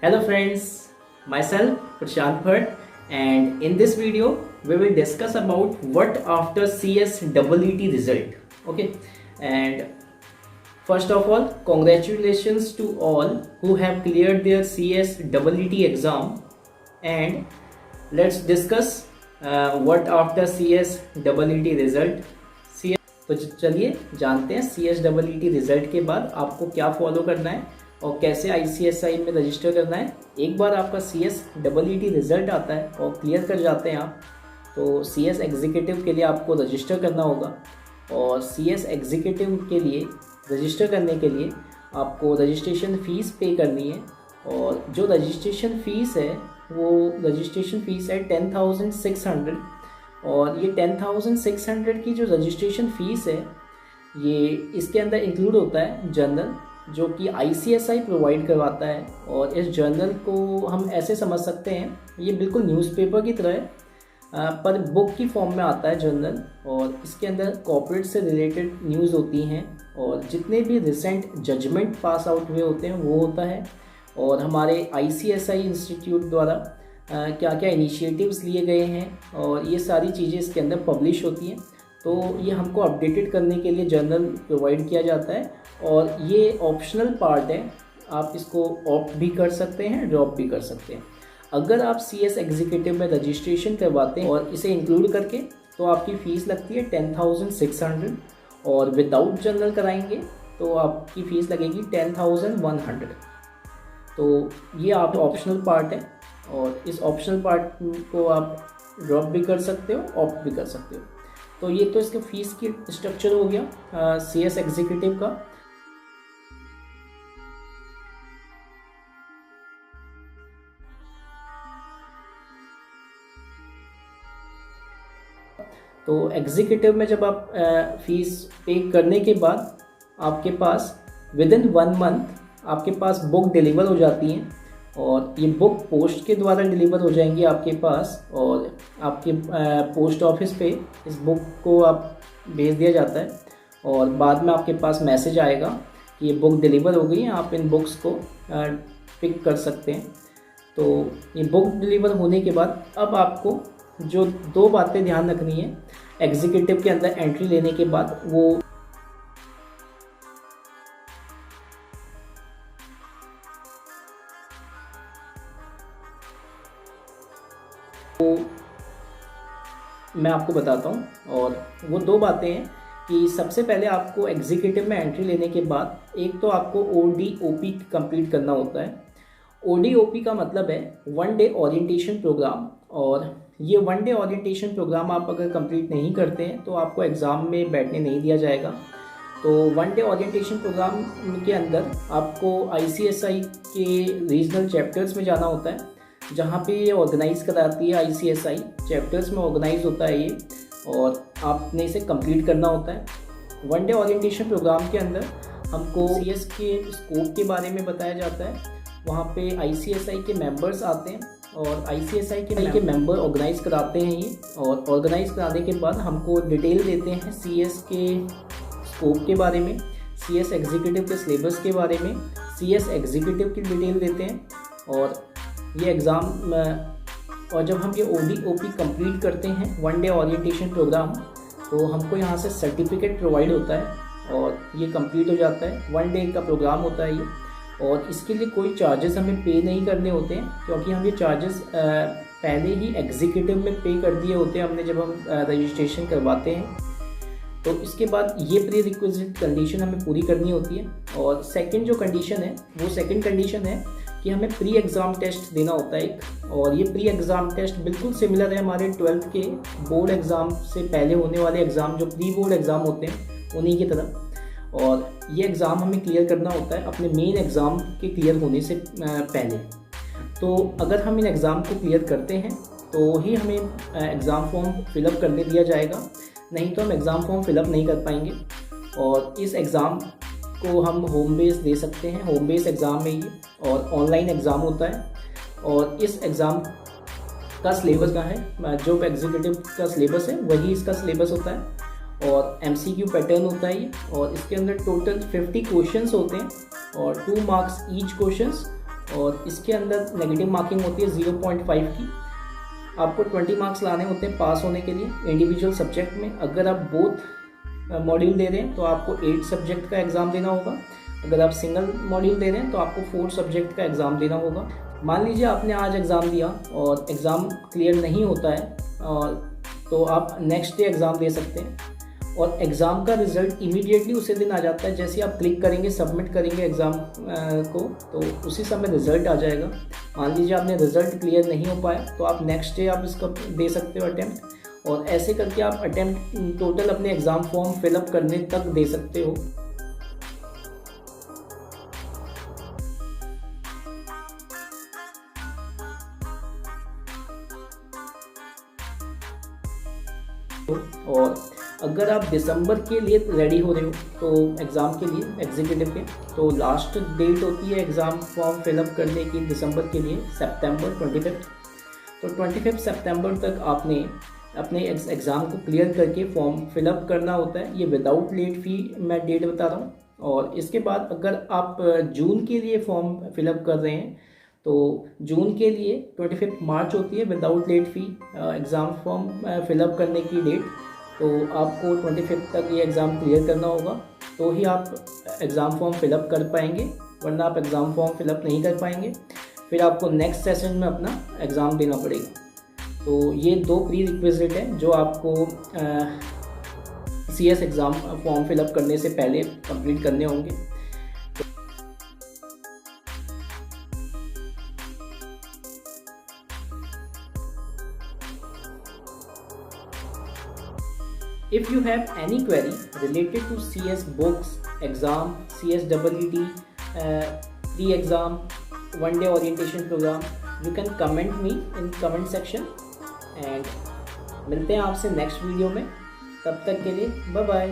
Hello friends, myself Prashant Bhatt, and in this video we will discuss about what after CS EET result. Okay, and first of all, congratulations to all who have cleared their CS EET exam, and let's discuss what after CS EET result. तो चलिए जानते हैं CS EET result के बाद आपको क्या follow करना है और कैसे ICSI में रजिस्टर करना है। एक बार आपका CS EET रिजल्ट आता है और क्लियर कर जाते हैं आप, तो CS एग्जीक्यूटिव के लिए आपको रजिस्टर करना होगा। और CS एग्जीक्यूटिव के लिए रजिस्टर करने के लिए आपको रजिस्ट्रेशन फ़ीस पे करनी है, और जो रजिस्ट्रेशन फ़ीस है वो रजिस्ट्रेशन फ़ीस है 10,600। और ये 10,600 की जो रजिस्ट्रेशन फ़ीस है ये इसके अंदर इंक्लूड होता है जर्नल, जो कि ICSI प्रोवाइड करवाता है। और इस जर्नल को हम ऐसे समझ सकते हैं, ये बिल्कुल न्यूज़पेपर की तरह है, पर बुक की फॉर्म में आता है जर्नल। और इसके अंदर कॉर्पोरेट से रिलेटेड न्यूज़ होती हैं, और जितने भी रिसेंट जजमेंट पास आउट हुए होते हैं वो होता है। और हमारे ICSI इंस्टीट्यूट द्वारा क्या क्या इनिशिएटिव्स लिए गए हैं, और ये सारी चीज़ें इसके अंदर पब्लिश होती हैं। तो ये हमको अपडेटेड करने के लिए जर्नल प्रोवाइड किया जाता है, और ये ऑप्शनल पार्ट है। आप इसको ऑप्ट भी कर सकते हैं, ड्रॉप भी कर सकते हैं। अगर आप CS एग्जीक्यूटिव में रजिस्ट्रेशन करवाते हैं और इसे इंक्लूड करके, तो आपकी फ़ीस लगती है 10,600, और विदाउट जर्नल कराएंगे तो आपकी फ़ीस लगेगी 10,100। तो ये आप ऑप्शनल पार्ट है, और इस ऑप्शनल पार्ट को आप ड्रॉप भी कर सकते हो, ऑप्ट भी कर सकते हो। तो ये तो इसका फ़ीस की स्ट्रक्चर हो गया CS एग्जीक्यूटिव का। तो एग्जीक्यूटिव में जब आप फ़ीस पे करने के बाद आपके पास विदिन 1 मंथ आपके पास बुक डिलीवर हो जाती हैं, और ये बुक पोस्ट के द्वारा डिलीवर हो जाएंगी आपके पास। और आपके पोस्ट ऑफिस पे इस बुक को आप भेज दिया जाता है, और बाद में आपके पास मैसेज आएगा कि ये बुक डिलीवर हो गई है, आप इन बुक्स को पिक कर सकते हैं। तो ये बुक डिलीवर होने के बाद अब आपको जो 2 बातें ध्यान रखनी है एग्जीक्यूटिव के अंदर एंट्री लेने के बाद, वो मैं आपको बताता हूँ। और वो 2 बातें हैं कि सबसे पहले आपको एग्जीक्यूटिव में एंट्री लेने के बाद एक तो आपको ODOP कंप्लीट करना होता है। ODOP का मतलब है 1 डे ओरिएंटेशन प्रोग्राम, और ये 1 डे ओरिएंटेशन प्रोग्राम आप अगर कंप्लीट नहीं करते हैं तो आपको एग्ज़ाम में बैठने नहीं दिया जाएगा। तो 1 डे ओरिएंटेशन प्रोग्राम के अंदर आपको ICSI के रीजनल चैप्टर्स में जाना होता है, जहाँ पे ये ऑर्गेनाइज़ कराती है। ICSI चैप्टर्स में ऑर्गेनाइज होता है ये, और आपने इसे कंप्लीट करना होता है। 1 डे ओरिएंटेशन प्रोग्राम के अंदर हमको CS के स्कोप के बारे में बताया जाता है। वहाँ पे ICSI के मेंबर्स आते हैं, और ICSI के मेंबर ऑर्गेनाइज कराते हैं ये, और ऑर्गेनाइज कराने के बाद हमको डिटेल देते हैं CS के स्कोप के बारे में, CS एग्जीक्यूटिव के सिलेबस के बारे में, CS एग्जीक्यूटिव की डिटेल देते हैं। और ये एग्ज़ाम और जब हम ये ODOP कंप्लीट करते हैं 1 डे ओरिएंटेशन प्रोग्राम, तो हमको यहाँ से सर्टिफिकेट प्रोवाइड होता है, और ये कंप्लीट हो जाता है। 1 डे का प्रोग्राम होता है ये, और इसके लिए कोई चार्जेस हमें पे नहीं करने होते हैं, क्योंकि हम ये चार्जेस पहले ही एग्जीक्यूटिव में पे कर दिए होते हैं हमने जब हम रजिस्ट्रेशन करवाते हैं। तो इसके बाद ये प्री रिक्विजिट कंडीशन हमें पूरी करनी होती है। और सेकंड जो कंडीशन है वो सेकंड कंडीशन है कि हमें प्री एग्ज़ाम टेस्ट देना होता है एक, और ये प्री एग्ज़ाम टेस्ट बिल्कुल सिमिलर है हमारे 12th के बोर्ड एग्ज़ाम से पहले होने वाले एग्ज़ाम, जो प्री बोर्ड एग्ज़ाम होते हैं उन्हीं की तरह। और ये एग्ज़ाम हमें क्लियर करना होता है अपने मेन एग्ज़ाम के क्लियर होने से पहले। तो अगर हम इन एग्ज़ाम को क्लियर करते हैं तो ही हमें एग्ज़ाम फॉर्म फिलअप करने दिया जाएगा, नहीं तो हम एग्ज़ाम फॉर्म फिलअप नहीं कर पाएंगे। और इस एग्ज़ाम को हम होम बेस दे सकते हैं, होम बेस एग्ज़ाम में ये, और ऑनलाइन एग्ज़ाम होता है। और इस एग्ज़ाम का सिलेबस का है, जो एग्जीक्यूटिव का सिलेबस है वही इसका सिलेबस होता है, और MCQ पैटर्न होता है ये। और इसके अंदर टोटल 50 क्वेश्चंस होते हैं, और 2 मार्क्स ईच क्वेश्चंस, और इसके अंदर नेगेटिव मार्किंग होती है 0.5 की। आपको 20 मार्क्स लाने होते हैं पास होने के लिए इंडिविजुअल सब्जेक्ट में। अगर आप बोथ मॉड्यूल दे रहे हैं तो आपको 8 सब्जेक्ट का एग्ज़ाम देना होगा। अगर आप सिंगल मॉड्यूल दे रहे हैं तो आपको 4 सब्जेक्ट का एग्ज़ाम देना होगा। मान लीजिए आपने आज एग्ज़ाम दिया और एग्ज़ाम क्लियर नहीं होता है तो आप नेक्स्ट डे एग्ज़ाम दे सकते हैं और एग्ज़ाम का रिज़ल्ट इमीडिएटली उसी दिन आ जाता है। जैसे आप क्लिक करेंगे, सबमिट करेंगे एग्ज़ाम को, तो उसी समय रिज़ल्ट आ जाएगा। मान लीजिए आपने रिज़ल्ट क्लियर नहीं हो पाया तो आप नेक्स्ट डे आप इसका दे सकते हो अटैम्प्ट, और ऐसे करके आप अटैम्प्ट टोटल अपने एग्ज़ाम फॉर्म फिलअप करने तक दे सकते हो। और अगर आप दिसंबर के लिए रेडी हो रहे हो तो एग्ज़ाम के लिए एग्जीक्यूटिव के, तो लास्ट डेट होती है एग्ज़ाम फॉर्म फिलअप करने की दिसंबर के लिए सितंबर 25। तो 25 सितंबर तक आपने अपने एग्ज़ाम को क्लियर करके फॉर्म फिलअप करना होता है। ये विदाउट लेट फ़ी मैं डेट बता रहा हूँ। और इसके बाद अगर आप जून के लिए फॉर्म फिलअप कर रहे हैं तो जून के लिए 25 मार्च होती है विदाउट लेट फ़ी एग्ज़ाम फॉर्म फिलअप करने की डेट। तो आपको 25 तक ये एग्ज़ाम क्लियर करना होगा तो ही आप एग्ज़ाम फॉर्म फिलअप कर पाएंगे, वरना आप एग्ज़ाम फॉर्म फिलअप नहीं कर पाएंगे। फिर आपको नेक्स्ट सेशन में अपना एग्ज़ाम देना पड़ेगा। तो ये 2 प्री रिक्विजिट हैं जो आपको CS एग्ज़ाम फॉर्म फिलअप करने से पहले कंप्लीट करने होंगे। If you have any query related to CS books, exam, CS EET, pre-exam, one-day orientation program, you can comment me in comment section and मिलते हैं आपसे नेक्स्ट वीडियो में। तब तक के लिए बाय बाय।